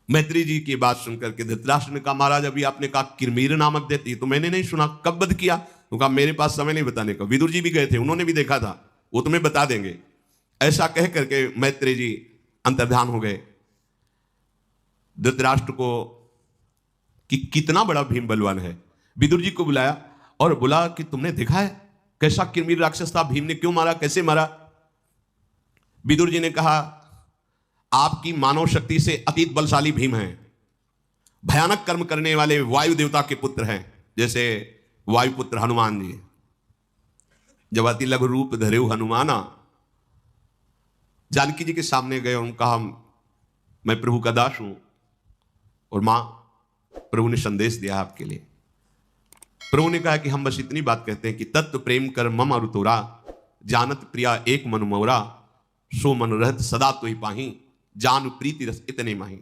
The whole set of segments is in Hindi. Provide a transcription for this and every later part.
मैत्री जी की बात सुनकर के धृतराष्ट्र ने कहा, महाराज अभी आपने कहा किरमीर नामक देती, तो मैंने नहीं सुना, कब वध किया? तो कहा मेरे पास समय नहीं बताने का। विदुर जी भी गए थे, उन्होंने भी देखा था, वो तुम्हें बता देंगे। ऐसा कह करके मैत्री जी अंतर्ध्यान हो गए। धृतराष्ट्र को कि कितना बड़ा भीम बलवान है, विदुर जी को बुलाया और बोला कि तुमने देखा है कैसा किरमीर राक्षस था, भीम ने क्यों मारा, कैसे मारा? विदुर जी ने कहा, आपकी मानव शक्ति से अतीत बलशाली भीम हैं, भयानक कर्म करने वाले वायु देवता के पुत्र हैं, जैसे वायुपुत्र हनुमान जी। जब अति लघु रूप धरे हनुमाना, जानकी जी के सामने गए, उन्होंने कहा मैं प्रभु का दास हूं, और मां प्रभु ने संदेश दिया आपके लिए। प्रभु ने कहा कि हम बस इतनी बात कहते हैं कि तत्व प्रेम कर मम अरुतोरा, जानत प्रिया एक मन मोरा, सो मन रहत सदा तो ही पाही, जान प्रीति रस इतने माही।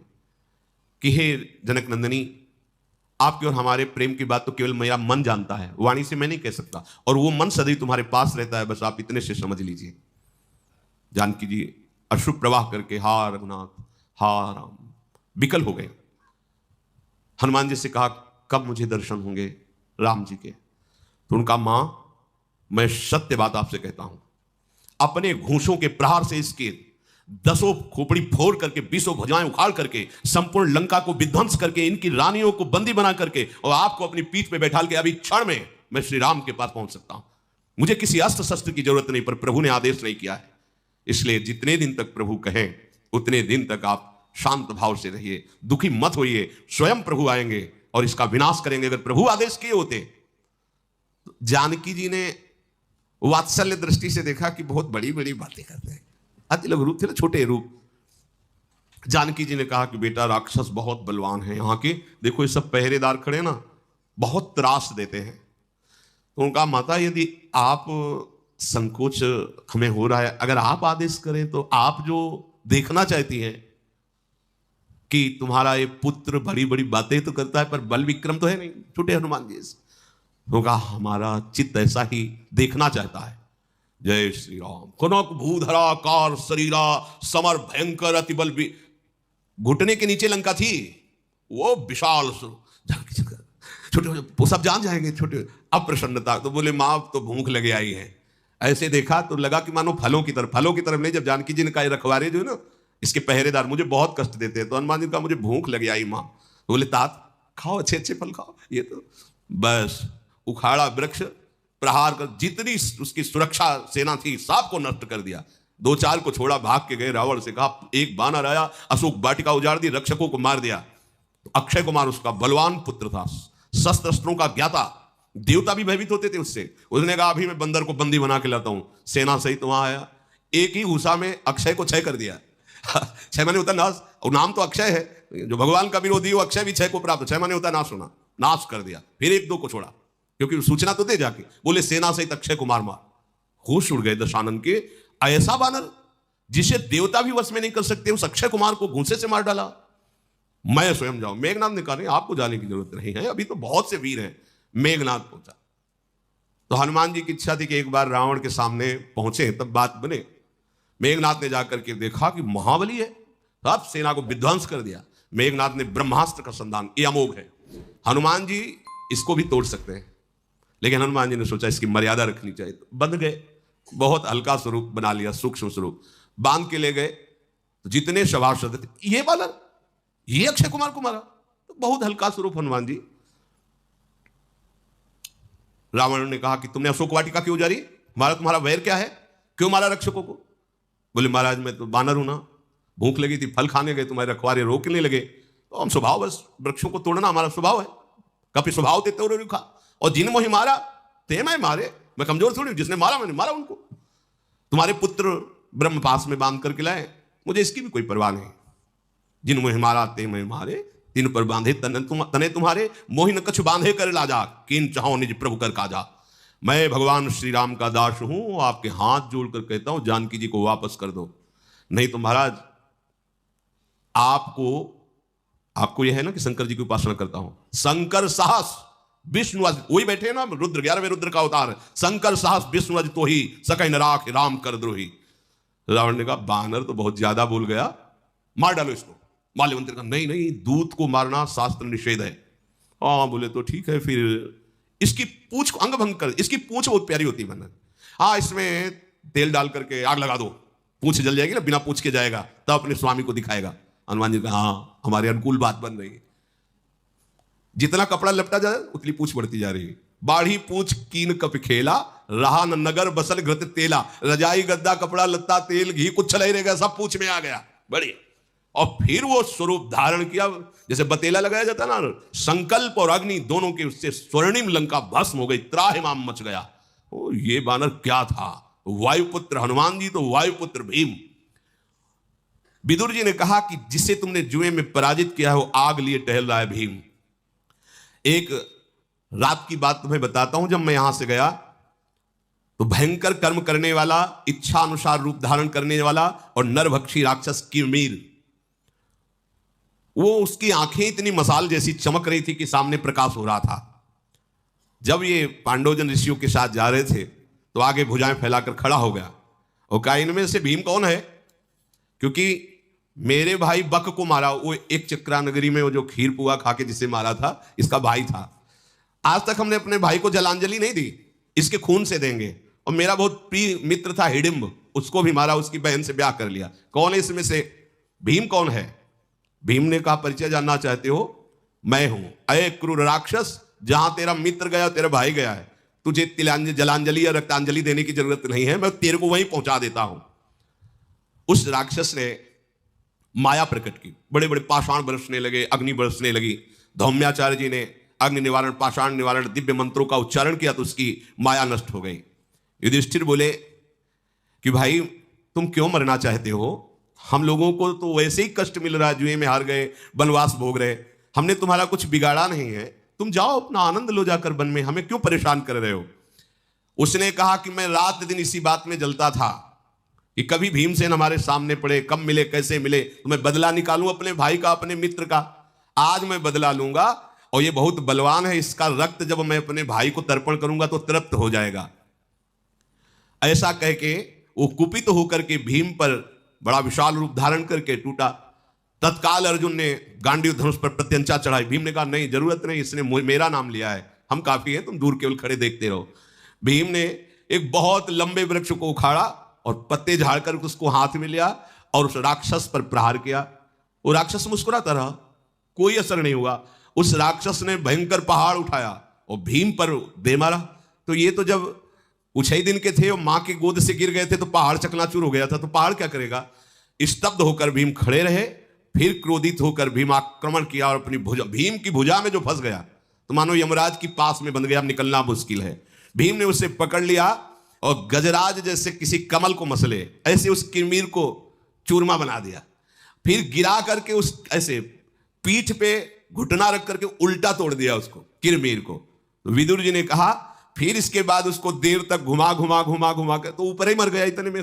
कि हे जनक नंदनी, आपके और हमारे प्रेम की बात तो केवल मेरा मन जानता है, वाणी से मैं नहीं कह सकता, और वो मन सदैव तुम्हारे पास रहता है, बस आप इतने से समझ लीजिए। जानकी जी अश्रु प्रवाह करके हा रघुनाथ हा राम विकल हो गए। हनुमान जी से कहा, कब मुझे दर्शन होंगे राम जी के? तो उनका, मां मैं सत्य बात आपसे कहता हूं, अपने घूंसों के प्रहार से इसके 10 खोपड़ी फोड़ करके 20 भुजाएं उखाड़ करके संपूर्ण लंका को विध्वंस करके इनकी रानियों को बंदी बना करके और आपको अपनी पीठ पे बैठा के अभी क्षण में मैं श्री राम के पास पहुंच सकता हूं। मुझे किसी अस्त्र शस्त्र की जरूरत नहीं, पर प्रभु ने आदेश नहीं किया है, इसलिए जितने दिन तक प्रभु कहें उतने दिन तक आप शांत भाव से रहिए, दुखी मत होइए, स्वयं प्रभु आएंगे और इसका विनाश करेंगे। अगर प्रभु आदेश किए होते तो जानकी जी ने वात्सल्य दृष्टि से देखा कि बहुत बड़ी बड़ी बातें करते हैं, अति लघु रूप थे ना, छोटे रूप। जानकी जी ने कहा कि बेटा राक्षस बहुत बलवान है, यहाँ के देखो ये सब पहरेदार खड़े ना, बहुत त्रास देते हैं। तो उनका, माता यदि आप संकोच हमें हो रहा है, अगर आप आदेश करें तो आप जो देखना चाहती हैं कि तुम्हारा ये पुत्र बड़ी बड़ी बातें तो करता है पर बल विक्रम तो है नहीं, छोटे हनुमान जी से। तो कहा हमारा चित्त ऐसा ही देखना चाहता है। जय श्री राम। कनक भूधरा कार शरीरा समर भयंकर अति बल, घुटने के नीचे लंका थी, वो विशाल छोटे वो सब जान जाएंगे। छोटे अप्रसन्नता, तो बोले मां तो भूख लगे आई है। ऐसे देखा तो लगा कि मानो फलों की तरफ नहीं। जब जानकी जी ने कहा रखवारे जो है ना इसके पहरेदार मुझे बहुत कष्ट देते हैं, तो हनुमान जी ने कहा मुझे भूख लगी आई मां। तो बोले तात खाओ, अच्छे अच्छे फल खाओ। ये तो बस उखाड़ा वृक्ष, प्रहार कर जितनी उसकी सुरक्षा सेना थी सबको नष्ट कर दिया। 2-4 को छोड़ा, भाग के गए। रावण से कहा एक बानर आया, अशोक वाटिका उजाड़ दी, रक्षकों को मार दिया। तो अक्षय कुमार उसका बलवान पुत्र था, शस्त्र अस्त्रों का ज्ञाता, देवता भी भयभीत होते थे उससे। उसने कहा अभी मैं बंदर को बंदी बना के लाता हूं। सेना सहित वहां आया, एक ही घुसा में अक्षय को क्षय कर दिया। क्षय माने होता नाश, और नाम तो अक्षय है, जो भगवान का विरोधी वो अक्षय भी क्षय को प्राप्त। क्षय माने होता नाश होना, नाश कर दिया। फिर 1-2 को छोड़ा, क्योंकि सूचना तो दे जाके, बोले सेना सहित अक्षय कुमार मार। होश उड़ गए दशानन के। ऐसा बानर जिसे देवता भी वश में नहीं कर सकते, उस अक्षय कुमार को घूंसे से मार डाला। मैं स्वयं जाऊं। मेघनाथ ने कहा नहीं, आपको जाने की जरूरत नहीं है, अभी तो बहुत से वीर हैं। मेघनाथ पहुंचा तो हनुमान जी की इच्छा थी कि एक बार रावण के सामने पहुंचे तब बात बने। मेघनाथ ने जाकर के देखा कि महाबली है, तब सेना को विध्वंस कर दिया। मेघनाथ ने ब्रह्मास्त्र का संधान, ये अमोघ है, हनुमान जी इसको भी तोड़ सकते हैं। लेकिन हनुमान जी ने सोचा इसकी मर्यादा रखनी चाहिए, तो बंध गए। बहुत हल्का स्वरूप बना लिया, सूक्ष्म स्वरूप बांध के ले गए। तो जितने सभासद थे, ये बालर ये अक्षय कुमार को मारा, तो बहुत हल्का स्वरूप हनुमान जी। रावण ने कहा कि तुमने अशोक वाटिका क्यों उजाड़ी, मारा, तुम्हारा वैर क्या है, क्यों मारा रक्षकों को? बोले महाराज मैं तो बानर हूं ना, भूख लगी थी, फल खाने गए, तुम्हारे रखवारे रोकने लगे, तो हम स्वभाव बस वृक्षों को तोड़ना हमारा स्वभाव है। कभी स्वभाव ते तोड़ रुखा, और जिन मोहि मारा ते मैं मारे, मैं कमजोर थोड़ी, जिसने मारा मैंने मारा उनको। तुम्हारे पुत्र ब्रह्म पास में बांध करके लाए, मुझे इसकी भी कोई परवाह नहीं। जिन मोहि मारा ते मैं मारे, तीन पर बांधे तने तुम्हारे, मोहि न कछु बांधे कर लाजा, किन चाहो निज प्रभु कर काजा। मैं भगवान श्री राम का दास हूं, आपके हाथ जोड़कर कहता हूं जानकी जी को वापस कर दो, नहीं तो महाराज आपको यह है ना कि शंकर जी की उपासना करता हूं। शंकर साहस विष्णु, वही बैठे ना रुद्र, 11वें रुद्र का अवतार, शंकर साहस विष्णु अज तो ही सकई न राख राम कर द्रोही। रावण ने कहा बानर तो बहुत ज्यादा बोल गया, मार डालो इसको। माल्यवंत का नहीं नहीं, दूत को मारना शास्त्र निषेध है। हाँ बोले तो ठीक है, फिर इसकी पूंछ को अंग भंग कर, इसकी पूंछ बहुत प्यारी होती है बंधन, हाँ इसमें तेल डाल करके आग लगा दो, पूंछ जल जाएगी ना, बिना पूंछ के जाएगा तब अपने स्वामी को दिखाएगा। हनुमान जी कहा हाँ हमारे अनुकूल बात बन रही है। जितना कपड़ा लपटा जाए उतनी पूंछ बढ़ती जा रही है। बाढ़ी पूंछ कीन कप खेला, रहा न नगर बसल घृत तेला, रजाई गद्दा कपड़ा लत्ता तेल घी कुछ नहीं रहेगा, सब पूंछ में आ गया। बढ़िया। और फिर वो स्वरूप धारण किया, जैसे बतेला लगाया जाता ना, संकल्प और अग्नि दोनों के उससे स्वर्णिम लंका भस्म हो गई, त्राहिमाम मच गया। ओ ये बानर क्या था? वायुपुत्र हनुमान जी तो वायुपुत्र भीम। विदुर जी ने कहा कि जिसे तुमने जुए में पराजित किया है वो आग लिए टहल रहा है भीम। एक रात की बात तुम्हें बताता हूं, जब मैं यहां से गया तो भयंकर कर्म करने वाला, इच्छा अनुसार रूप धारण करने वाला और नरभक्षी राक्षस किरमीर, वो उसकी आंखें इतनी मसाल जैसी चमक रही थी कि सामने प्रकाश हो रहा था। जब ये पांडवजन ऋषियों के साथ जा रहे थे तो आगे भुजाएं फैलाकर खड़ा हो गया और कहा इनमें से भीम कौन है? क्योंकि मेरे भाई बक को मारा, वो एक चक्रा नगरी में वो जो खीर पुआ खा के जिसे मारा था, इसका भाई था। आज तक हमने अपने भाई को जलांजलि नहीं दी, इसके खून से देंगे। और मेरा बहुत प्रिय मित्र था हिडिंब, उसको भी मारा, उसकी बहन से ब्याह कर लिया। कौन है इसमें से? भीम कौन है? भीम ने कहा परिचय जानना चाहते हो? मैं हूं, अये क्रूर राक्षस, जहां तेरा मित्र गया तेरा भाई गया है, तुझे जलांजलि या रक्तांजलि देने की जरूरत नहीं है, मैं तेरे को वहीं पहुंचा देता हूं। उस राक्षस ने माया प्रकट की, बड़े बड़े पाषाण बरसने लगे, अग्नि बरसने लगी। धौम्याचार्य जी ने अग्नि निवारण, पाषाण निवारण, दिव्य मंत्रों का उच्चारण किया तो उसकी माया नष्ट हो गई। युधिष्ठिर बोले कि भाई तुम क्यों मरना चाहते हो? हम लोगों को तो वैसे ही कष्ट मिल रहा है, जुए में हार गए, वनवास भोग रहे, हमने तुम्हारा कुछ बिगाड़ा नहीं है, तुम जाओ अपना आनंद लो जाकर वन में, हमें क्यों परेशान कर रहे हो? उसने कहा कि मैं रात दिन इसी बात में जलता था कि कभी भीमसेन हमारे सामने पड़े, कब मिले, कैसे मिले, तो मैं बदला निकालूं अपने भाई का, अपने मित्र का। आज मैं बदला लूंगा और ये बहुत बलवान है, इसका रक्त जब मैं अपने भाई को तर्पण करूंगा तो तृप्त हो जाएगा। ऐसा कह के वो कुपित होकर के भीम पर बड़ा विशाल रूप धारण करके टूटा। तत्काल अर्जुन ने गांडीव धनुष पर प्रत्यंचा चढ़ाई। भीम ने कहा नहीं, जरूरत नहीं, इसने मेरा नाम लिया है, हम काफी हैं, तुम दूर केवल खड़े देखते रहो। भीम ने एक बहुत लंबे वृक्ष को उखाड़ा और पत्ते झाड़कर उसको हाथ में लिया और उस राक्षस पर प्रहार किया। वो राक्षस मुस्कुराता रहा, कोई असर नहीं हुआ। उस राक्षस ने भयंकर पहाड़ उठाया और भीम पर दे मारा। तो ये तो जब कुछ ही दिन के थे और मां की गोद से गिर गए थे तो पहाड़ चकनाचूर हो गया था, तो पहाड़ क्या करेगा? स्तब्ध होकर भीम खड़े रहे। फिर क्रोधित होकर भीम आक्रमण किया और अपनी भुजा, भीम की भुजा में जो फंस गया तो मानो यमराज की पास में बंध गया, निकलना मुश्किल है। भीम ने उसे पकड़ लिया और गजराज जैसे किसी कमल को मसले ऐसे उस किरमीर को चूरमा बना दिया। फिर गिरा करके उस ऐसे पीठ पे घुटना रख करके उल्टा तोड़ दिया उसको, किरमीर को। तो विदुर जी ने कहा फिर इसके बाद उसको देर तक घुमा घुमा घुमा घुमा कर तो ऊपर ही मर गया इतने में,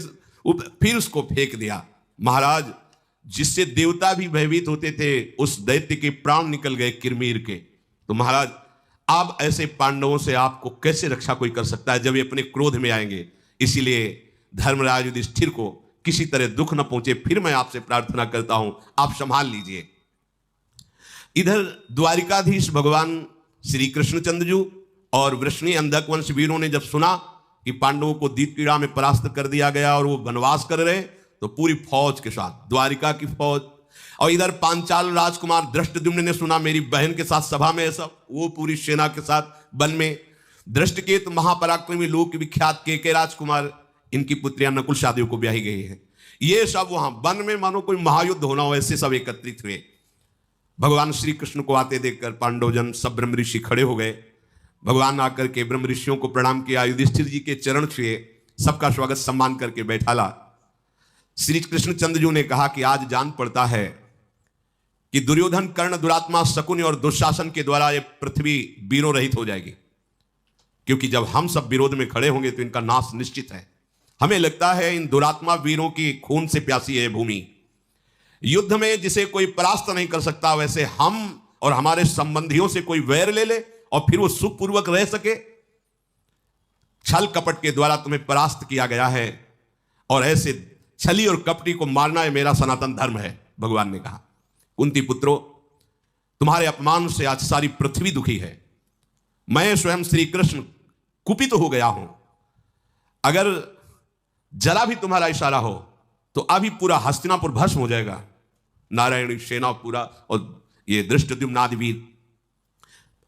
फिर उसको फेंक दिया। महाराज, जिससे देवता भी भयभीत होते थे उस दैत्य के प्राण निकल गए किरमीर के। तो महाराज, अब ऐसे पांडवों से आपको कैसे रक्षा कोई कर सकता है जब ये अपने क्रोध में आएंगे? इसीलिए धर्मराज युधिष्ठिर को किसी तरह दुख न पहुंचे, फिर मैं आपसे प्रार्थना करता हूं आप संभाल लीजिए। इधर द्वारिकाधीश भगवान श्री कृष्णचंद्र जी और वृष्णि अंधक वंश वीरों ने जब सुना कि पांडवों को दीपक्रीड़ा में परास्त कर दिया गया और वो वनवास कर रहे, तो पूरी फौज के साथ, द्वारिका की फौज, और इधर पांचाल राजकुमार धृष्टद्युम्न ने सुना मेरी बहन के साथ सभा में ऐसा, वो पूरी सेना के साथ वन में। दृष्टकेत महापराक्रमी लोक विख्यात के राजकुमार, इनकी पुत्रियां नकुल शादियों को ब्याही गई हैं। ये सब वहां वन में मानो कोई महायुद्ध होना हो ऐसे सब एकत्रित हुए। भगवान श्री कृष्ण को आते देखकर पांडवजन सब ब्रह्म ऋषि खड़े हो गए। भगवान आकर के ब्रह्म ऋषियों को प्रणाम किया, युधिष्ठिर जी के चरण छुए, सबका स्वागत सम्मान करके बैठाला। श्री कृष्णचंद्र जी ने कहा कि आज जान पड़ता है कि दुर्योधन, कर्ण, दुरात्मा, शकुनि और दुशासन के द्वारा ये पृथ्वी वीरों रहित हो जाएगी, क्योंकि जब हम सब विरोध में खड़े होंगे तो इनका नाश निश्चित है। हमें लगता है इन दुरात्मा वीरों की खून से प्यासी है भूमि। युद्ध में जिसे कोई परास्त नहीं कर सकता, वैसे हम और हमारे संबंधियों से कोई वैर ले ले और फिर वो सुखपूर्वक रह सके। छल कपट के द्वारा तुम्हें परास्त किया गया है और ऐसे छली और कपटी को मारना है मेरा सनातन धर्म है, भगवान ने कहा। कुंती पुत्रो, तुम्हारे अपमान से आज सारी पृथ्वी दुखी है। मैं स्वयं श्री कृष्ण कुपित हो गया हूं। अगर जरा भी तुम्हारा इशारा हो तो अभी पूरा हस्तिनापुर भस्म हो जाएगा। नारायणी सेना पूरा, और ये धृष्टद्युम्न आदि वीर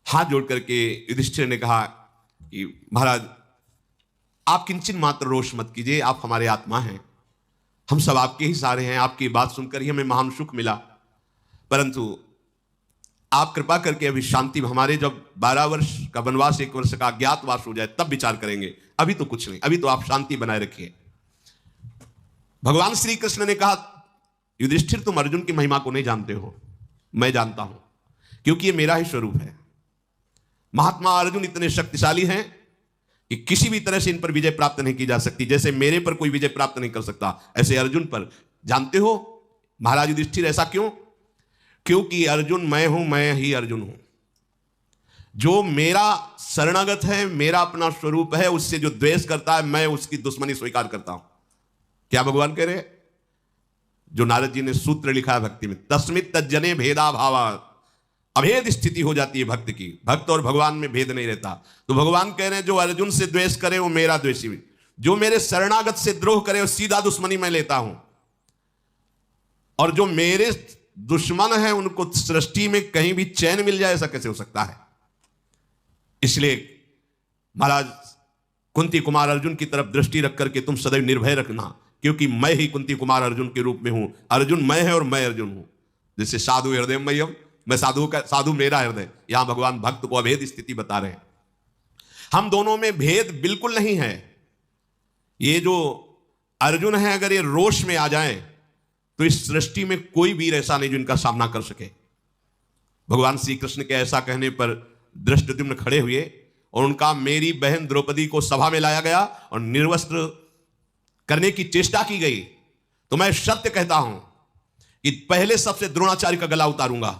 हाथ जोड़ करके युधिष्ठिर ने कहा कि महाराज, आप किंचन मात्र रोष मत कीजिए, आप हमारे आत्मा हैं, हम सब आपके ही सारे हैं। आपकी बात सुनकर ही हमें महान सुख मिला, परंतु आप कृपा करके अभी शांति, हमारे जब 12 वर्ष का वनवास, 1 वर्ष का अज्ञातवास हो जाए तब विचार करेंगे, अभी तो कुछ नहीं, अभी तो आप शांति बनाए रखिए। भगवान श्री कृष्ण ने कहा, युधिष्ठिर तुम अर्जुन की महिमा को नहीं जानते हो, मैं जानता हूं, क्योंकि ये मेरा ही स्वरूप है। महात्मा अर्जुन इतने शक्तिशाली हैं कि किसी भी तरह से इन पर विजय प्राप्त नहीं की जा सकती। जैसे मेरे पर कोई विजय प्राप्त नहीं कर सकता, ऐसे अर्जुन पर। जानते हो महाराज युधिष्ठिर ऐसा क्यों? क्योंकि अर्जुन मैं हूं, मैं ही अर्जुन हूं। जो मेरा शरणागत है, मेरा अपना स्वरूप है, उससे जो द्वेष करता है, मैं उसकी दुश्मनी स्वीकार करता हूं। क्या भगवान कह रहे हैं? जो नारद जी ने सूत्र लिखा है भक्ति में, तस्मित तज्जने भेदा भावा, अभेद स्थिति हो जाती है भक्त की। भक्त और भगवान में भेद नहीं रहता। तो भगवान कह रहे हैं जो अर्जुन से द्वेष करे वो मेरा द्वेषी, जो मेरे शरणागत से द्रोह करे वो सीधा दुश्मनी मैं लेता हूं। और जो मेरे दुश्मन है उनको सृष्टि में कहीं भी चैन मिल जाए, ऐसा कैसे हो सकता है? इसलिए महाराज कुंती कुमार अर्जुन की तरफ दृष्टि रख करके तुम सदैव निर्भय रखना, क्योंकि मैं ही कुंती कुमार अर्जुन के रूप में हूं। अर्जुन मैं है और मैं अर्जुन हूं। जैसे साधु हृदय मय्यम, मैं साधु मेरा हृदय, यहां भगवान भक्त को अभेद स्थिति बता रहे हैं। हम दोनों में भेद बिल्कुल नहीं है। ये जो अर्जुन है, अगर ये रोष में आ जाए तो इस सृष्टि में कोई वीर ऐसा नहीं जो इनका सामना कर सके। भगवान श्री कृष्ण के ऐसा कहने पर धृष्टद्युम्न खड़े हुए और उनका, मेरी बहन द्रौपदी को सभा में लाया गया और निर्वस्त्र करने की चेष्टा की गई, तो मैं सत्य कहता हूं कि पहले सबसे द्रोणाचार्य का गला उतारूंगा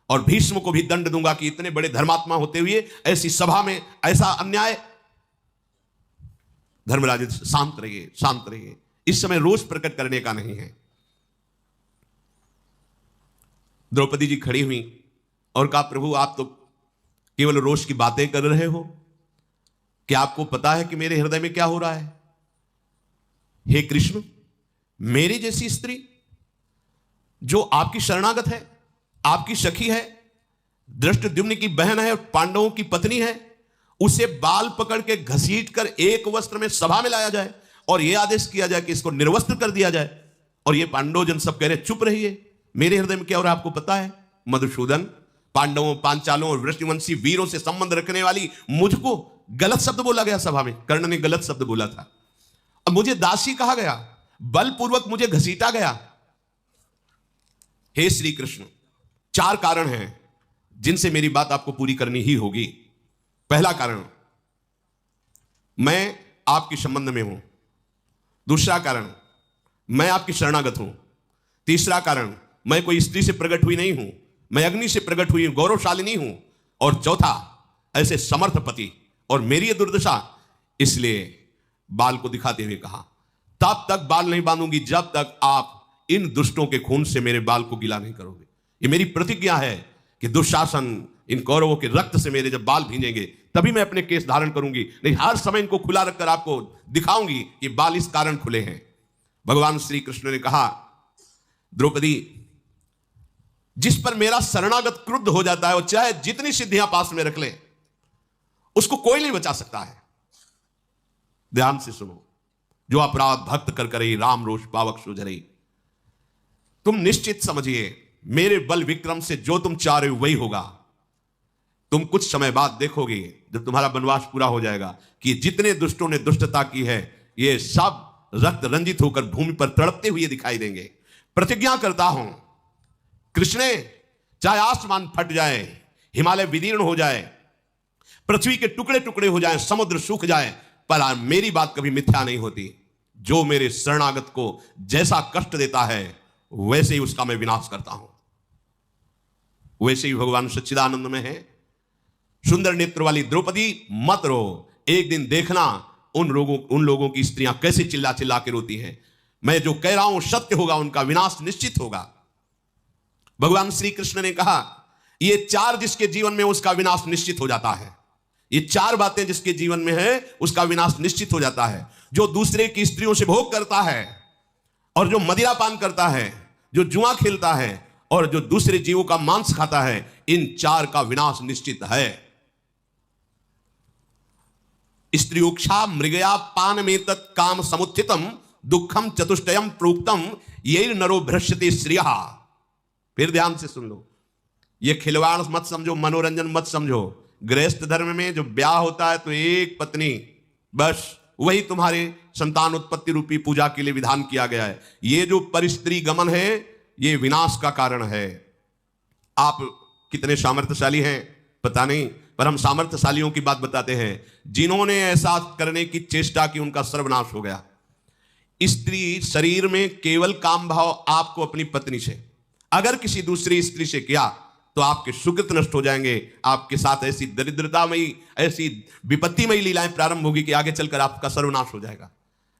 और भीष्म को भी दंड दूंगा कि इतने बड़े धर्मात्मा होते हुए ऐसी सभा में ऐसा अन्याय। धर्मराज शांत रहिए, शांत रहिए, इस समय रोष प्रकट करने का नहीं है। द्रौपदी जी खड़ी हुई और कहा, प्रभु आप तो केवल रोष की बातें कर रहे हो, क्या आपको पता है कि मेरे हृदय में क्या हो रहा है? हे कृष्ण, मेरी जैसी स्त्री जो आपकी शरणागत है, आपकी सखी है, धृष्टद्युम्न की बहन है और पांडवों की पत्नी है, उसे बाल पकड़ के घसीट कर एक वस्त्र में सभा में लाया जाए और यह आदेश किया जाए कि इसको निर्वस्त्र कर दिया जाए, और ये पांडव जन सब कह रहे चुप रहिए, मेरे हृदय में क्या हो रहा है आपको पता है? मधुसूदन, पांडवों, पांचालों और वृष्णिवंशी वीरों से संबंध रखने वाली मुझको गलत शब्द बोला गया सभा में। कर्ण ने गलत शब्द बोला था और मुझे दासी कहा गया, बलपूर्वक मुझे घसीटा गया। हे श्री कृष्ण, 4 कारण हैं जिनसे मेरी बात आपको पूरी करनी ही होगी। पहला कारण, मैं आपके संबंध में हूं। दूसरा कारण, मैं आपकी शरणागत हूं। तीसरा कारण, मैं कोई स्त्री से प्रकट हुई नहीं हूं, मैं अग्नि से प्रकट हुई गौरवशालिनी हूं। और चौथा, ऐसे समर्थ पति और मेरी ये दुर्दशा, इसलिए बाल को दिखाते हुए कहा, तब तक बाल नहीं बांधूंगी जब तक आप इन दुष्टों के खून से मेरे बाल को गीला नहीं करोगे। ये मेरी प्रतिज्ञा है कि दुशासन, इन कौरवों के रक्त से मेरे जब बाल भींजेंगे तभी मैं अपने केस धारण करूंगी, नहीं हर समय इनको खुला रखकर आपको दिखाऊंगी कि बाल इस कारण खुले हैं। भगवान श्री कृष्ण ने कहा, द्रौपदी, जिस पर मेरा शरणागत क्रुद्ध हो जाता है वो चाहे जितनी सिद्धियां पास में रख ले, उसको कोई नहीं बचा सकता है। ध्यान से सुनो, जो अपराध भक्त कर करे राम रोष पावक सुझरे। तुम निश्चित समझिए, मेरे बल विक्रम से जो तुम चाह रहे हो वही होगा। तुम कुछ समय बाद देखोगे, जब तुम्हारा वनवास पूरा हो जाएगा, कि जितने दुष्टों ने दुष्टता की है ये सब रक्त रंजित होकर भूमि पर तड़पते हुए दिखाई देंगे। प्रतिज्ञा करता हूं कृष्णे, चाहे आसमान फट जाए, हिमालय विदीर्ण हो जाए, पृथ्वी के टुकड़े टुकड़े हो जाए, समुद्र सूख जाए, पर मेरी बात कभी मिथ्या नहीं होती। जो मेरे शरणागत को जैसा कष्ट देता है वैसे ही उसका मैं विनाश करता हूं। वैसे ही भगवान सच्चिदानंद में है, सुंदर नेत्र वाली द्रौपदी मत रो, एक दिन देखना उन लोगों की स्त्रियां कैसे चिल्ला चिल्ला के रोती हैं। मैं जो कह रहा हूं सत्य होगा, उनका विनाश निश्चित होगा। भगवान श्री कृष्ण ने कहा ये चार जिसके जीवन में उसका विनाश निश्चित हो जाता है। ये चार बातें जिसके जीवन में है उसका विनाश निश्चित हो जाता है। जो दूसरे की स्त्रियों से भोग करता है, और जो मदिरा पान करता है, जो जुआ खेलता है, और जो दूसरे जीवों का मांस खाता है, इन चार का विनाश निश्चित है। स्त्रियोक्षा मृगया पान में तत् काम समुत्थितम दुखम चतुष्टयम प्रोक्तम ये नरो भ्रश्यते श्रिया। फिर ध्यान से सुन लो, ये खिलवाड़ मत समझो, मनोरंजन मत समझो। गृहस्थ धर्म में जो ब्याह होता है तो एक पत्नी बस, वही तुम्हारे संतान उत्पत्ति रूपी पूजा के लिए विधान किया गया है। ये जो परिस्त्री गमन है ये विनाश का कारण है। आप कितने सामर्थ्यशाली हैं पता नहीं, पर हम सामर्थ्यशालियों की बात बताते हैं जिन्होंने ऐसा करने की चेष्टा की उनका सर्वनाश हो गया। स्त्री शरीर में केवल काम भाव आपको अपनी पत्नी से, अगर किसी दूसरी स्त्री से किया तो आपके सुकृत नष्ट हो जाएंगे। आपके साथ ऐसी दरिद्रतामयी, ऐसी विपत्तिमयी लीलाएं प्रारंभ होगी कि आगे चलकर आपका सर्वनाश हो जाएगा।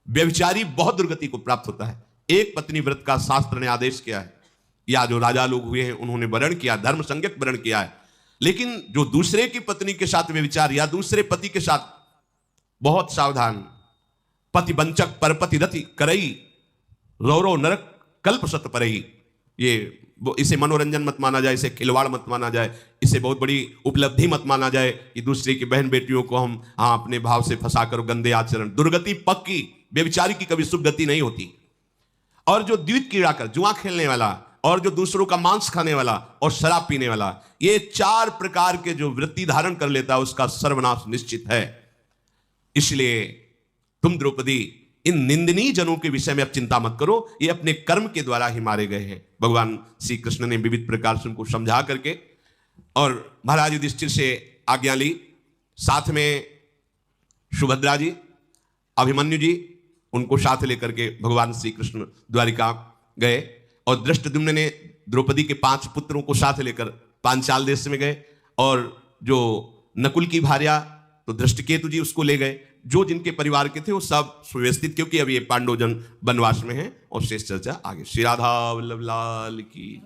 व्यभिचारी बहुत दुर्गति को प्राप्त होता है। एक पत्नी व्रत का शास्त्र ने आदेश किया है, या जो राजा लोग हुए हैं उन्होंने वर्ण किया, धर्म संज्ञक वर्ण किया है। लेकिन जो दूसरे की पत्नी के साथ व्यभिचार या दूसरे पति के साथ, बहुत सावधान। पति वंचक परपति रति करई रौरव नरक कल्प सत परई। ये इसे मनोरंजन मत माना जाए, इसे खिलवाड़ मत माना जाए, इसे बहुत बड़ी उपलब्धि मत माना जाए कि दूसरे की बहन बेटियों को हम अपने भाव से फंसाकर गंदे आचरण। दुर्गति पक्की, व्यभिचारी की कभी सुगति नहीं होती। और जो द्वित कीड़ा कर, जुआ खेलने वाला, और जो दूसरों का मांस खाने वाला, और शराब पीने वाला, ये चार प्रकार के जो वृत्ति धारण कर लेता है उसका सर्वनाश निश्चित है। इसलिए तुम द्रौपदी इन निंदनीय जनों के विषय में अब चिंता मत करो, ये अपने कर्म के द्वारा ही मारे गए हैं। भगवान श्री कृष्ण ने विविध प्रकार से उनको समझा करके और महाराज युधिष्ठिर से आज्ञा ली। साथ में सुभद्रा जी, अभिमन्यु जी, उनको साथ लेकर के भगवान श्री कृष्ण द्वारिका गए। और धृष्टद्युम्न ने द्रौपदी के 5 पुत्रों को साथ लेकर पांचाल देश में गए। और जो नकुल की भार्या तो धृष्टकेतु जी, उसको ले गए। जो जिनके परिवार के थे वो सब सुव्यवस्थित, क्योंकि अब ये पांडव जन वनवास में हैं। और शेष चर्चा आगे। श्री राधा वल्लभ लाल की।